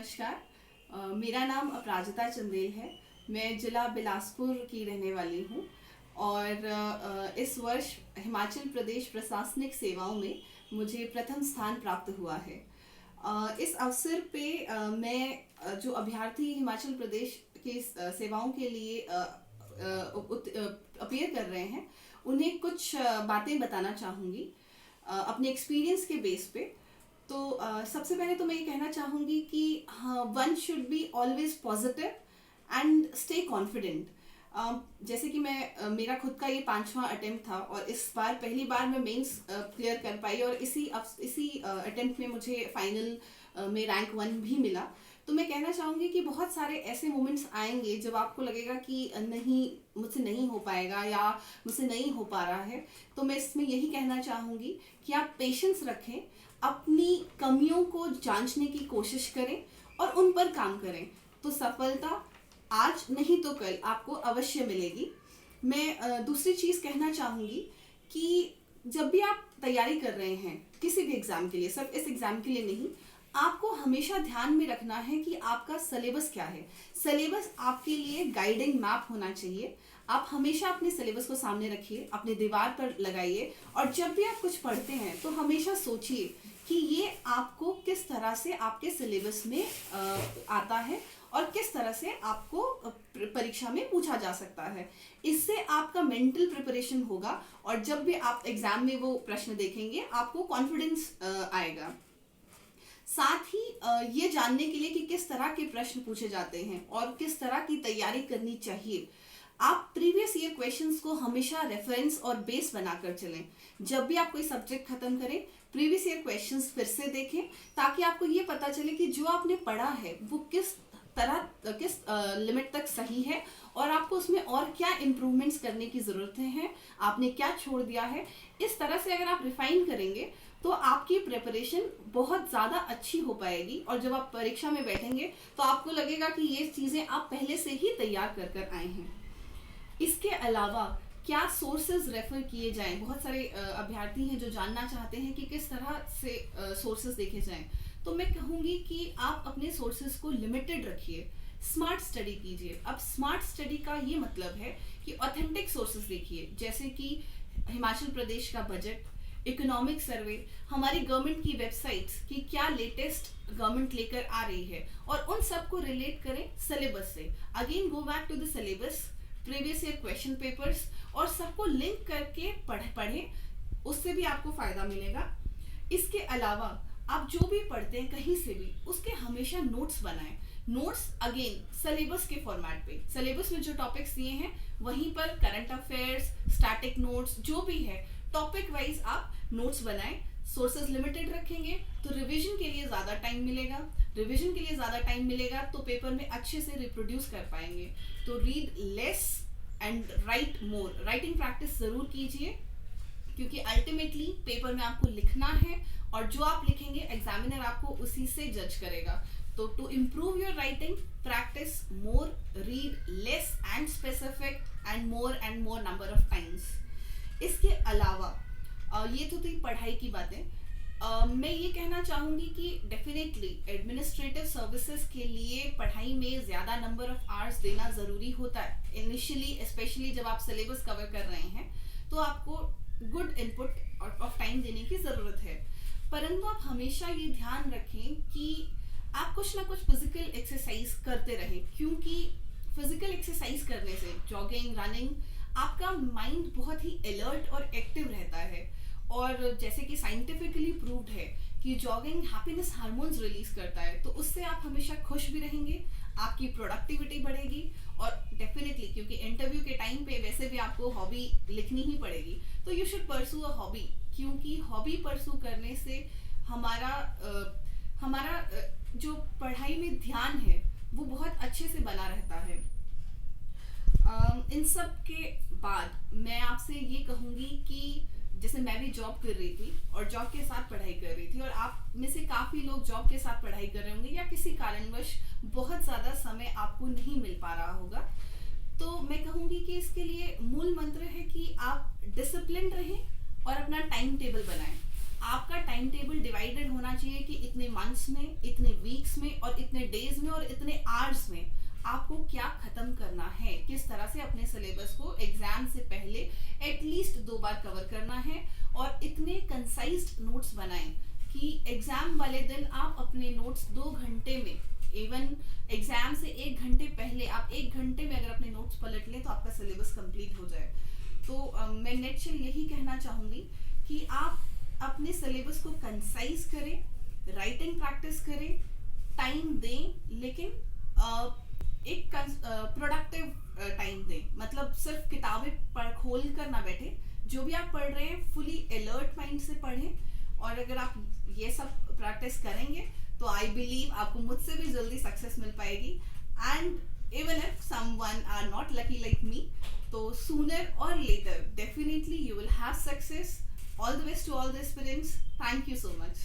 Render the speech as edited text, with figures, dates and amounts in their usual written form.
नमस्कार। मेरा नाम अपराजिता चंदेल है। मैं जिला बिलासपुर की रहने वाली हूँ और इस वर्ष हिमाचल प्रदेश प्रशासनिक सेवाओं में मुझे प्रथम स्थान प्राप्त हुआ है। इस अवसर पे मैं जो अभ्यर्थी हिमाचल प्रदेश की सेवाओं के लिए अपीयर कर रहे हैं उन्हें कुछ बातें बताना चाहूँगी अपने एक्सपीरियंस के बेस पे। तो सबसे पहले तो मैं ये कहना चाहूँगी कि one should be always positive and stay confident. जैसे कि मेरा खुद का ये 5वां अटेम्प्ट था और इस बार पहली बार मैं मेंस क्लियर कर पाई और इसी अटेम्प्ट में मुझे फाइनल में रैंक 1 भी मिला। तो मैं कहना चाहूँगी कि बहुत सारे ऐसे मोमेंट्स आएंगे जब आपको लगेगा कि नहीं, मुझसे नहीं हो पाएगा या मुझसे नहीं हो पा रहा है। तो मैं इसमें यही कहना चाहूँगी कि आप पेशेंस रखें, अपनी कमियों को जांचने की कोशिश करें और उन पर काम करें, तो सफलता आज नहीं तो कल आपको अवश्य मिलेगी। मैं दूसरी चीज़ कहना चाहूँगी कि जब भी आप तैयारी कर रहे हैं किसी भी एग्ज़ाम के लिए, सिर्फ इस एग्ज़ाम के लिए नहीं, आपको हमेशा ध्यान में रखना है कि आपका सिलेबस क्या है। सिलेबस आपके लिए गाइडिंग मैप होना चाहिए। आप हमेशा अपने सिलेबस को सामने रखिए, अपने दीवार पर लगाइए और जब भी आप कुछ पढ़ते हैं तो हमेशा सोचिए कि ये आपको किस तरह से आपके सिलेबस में आता है और किस तरह से आपको परीक्षा में पूछा जा सकता है। इससे आपका मेंटल प्रिपरेशन होगा और जब भी आप एग्जाम में वो प्रश्न देखेंगे आपको कॉन्फिडेंस आएगा। साथ ही ये जानने के लिए कि किस तरह के प्रश्न पूछे जाते हैं और किस तरह की तैयारी करनी चाहिए, आप प्रीवियस ईयर क्वेश्चंस को हमेशा रेफरेंस और बेस बनाकर चलें। जब भी आप कोई सब्जेक्ट खत्म करें, प्रीवियस ईयर क्वेश्चंस फिर से देखें ताकि आपको ये पता चले कि जो आपने पढ़ा है वो किस लिमिट तक सही है और आपको उसमें और क्या इम्प्रूवमेंट्स करने की ज़रूरत है, आपने क्या छोड़ दिया है। इस तरह से अगर आप रिफाइन करेंगे तो आपकी प्रिपरेशन बहुत ज़्यादा अच्छी हो पाएगी और जब आप परीक्षा में बैठेंगे तो आपको लगेगा कि ये चीज़ें आप पहले से ही तैयार कर आए हैं। इसके अलावा क्या सोर्सेज रेफर किए जाएं, बहुत सारे अभ्यर्थी हैं जो जानना चाहते हैं कि किस तरह से सोर्सेज देखे जाएं। तो मैं कहूँगी कि आप अपने सोर्सेज को लिमिटेड रखिए, स्मार्ट स्टडी कीजिए। अब स्मार्ट स्टडी का ये मतलब है कि ऑथेंटिक सोर्सेज देखिए, जैसे कि हिमाचल प्रदेश का बजट, इकोनॉमिक सर्वे, हमारी गवर्नमेंट की वेबसाइट्स की क्या लेटेस्ट गवर्नमेंट लेकर आ रही है और उन सबको रिलेट करें सिलेबस से। Again go back to the syllabus, previous year question papers और सबको लिंक करके पढ़ें, उससे भी आपको फायदा मिलेगा। इसके अलावा आप जो भी पढ़ते हैं कहीं से भी उसके हमेशा नोट्स बनाएं। नोट्स अगेन सिलेबस के फॉर्मेट पे, सिलेबस में जो टॉपिक्स दिए हैं वहीं पर करंट अफेयर्स, स्टैटिक नोट्स, जो भी है टॉपिक वाइज आप नोट्स बनाएं। सोर्सेज लिमिटेड रखेंगे तो रिवीजन के लिए ज़्यादा टाइम मिलेगा, तो पेपर में अच्छे से रिप्रोड्यूस कर पाएंगे। तो read less and right more, writing practice ज़रूर कीजिए क्योंकि अल्टीमेटली पेपर में आपको लिखना है और जो आप लिखेंगे एग्जामिनर आपको उसी से जज करेगा। तो to improve your writing, practice more, read less and specific and more number of times. इसके अलावा ये तो थी पढ़ाई की बातें। मैं ये कहना चाहूँगी कि डेफिनेटली एडमिनिस्ट्रेटिव सर्विसेज के लिए पढ़ाई में ज़्यादा नंबर ऑफ आवर्स देना ज़रूरी होता है। इनिशियली स्पेशली जब आप सिलेबस कवर कर रहे हैं तो आपको गुड इनपुट ऑफ टाइम देने की ज़रूरत है, परंतु आप हमेशा ये ध्यान रखें कि आप कुछ ना कुछ फिजिकल एक्सरसाइज करते रहें, क्योंकि फिजिकल एक्सरसाइज करने से, जॉगिंग, रनिंग, आपका माइंड बहुत ही अलर्ट और एक्टिव रहता है। और जैसे कि साइंटिफिकली प्रूव्ड है कि जॉगिंग हैप्पीनेस हार्मोन्स रिलीज करता है, तो उससे आप हमेशा खुश भी रहेंगे, आपकी प्रोडक्टिविटी बढ़ेगी और डेफिनेटली क्योंकि इंटरव्यू के टाइम पे वैसे भी आपको हॉबी लिखनी ही पड़ेगी, तो you should pursue a hobby, क्योंकि हॉबी परसू करने से हमारा जो पढ़ाई में ध्यान है वो बहुत अच्छे से बना रहता है। इन सब के बाद मैं आपसे ये कहूँगी कि जैसे मैं भी जॉब कर रही थी और जॉब के साथ पढ़ाई कर रही थी और आप में से काफ़ी लोग जॉब के साथ पढ़ाई कर रहे होंगे या किसी कारणवश बहुत ज़्यादा समय आपको नहीं मिल पा रहा होगा, तो मैं कहूँगी कि इसके लिए मूल मंत्र है कि आप डिसिप्लिन रहें और अपना टाइम टेबल बनाएं। आपका टाइम टेबल डिवाइडेड होना चाहिए कि इतने मंथ्स में, इतने वीक्स में और इतने डेज में और इतने आवर्स में आपको क्या खत्म करना है, किस तरह से अपने सिलेबस को एग्जाम से पहले एटलीस्ट 2 बार कवर करना है, और इतने कंसाइज्ड नोट्स बनाएं कि एग्जाम वाले दिन आप अपने नोट्स 2 घंटे में, इवन एग्जाम से 1 घंटे पहले आप 1 घंटे में अगर अपने नोट्स पलट लें तो आपका सिलेबस कंप्लीट हो जाए। तो मैं नेटशल यही कहना चाहूँगी कि आप अपने सिलेबस को कंसाइज करें, राइटिंग प्रैक्टिस करें, टाइम दें, लेकिन एक प्रोडक्टिव टाइम दें। मतलब सिर्फ किताबें पढ़ खोल कर ना बैठे, जो भी आप पढ़ रहे हैं फुली अलर्ट माइंड से पढ़ें। और अगर आप ये सब प्रैक्टिस करेंगे तो आई बिलीव आपको मुझसे भी जल्दी सक्सेस मिल पाएगी। And even if someone are not lucky like me, तो सूनर और later definitely you will have success. All the best to all the aspirants. Thank you so much.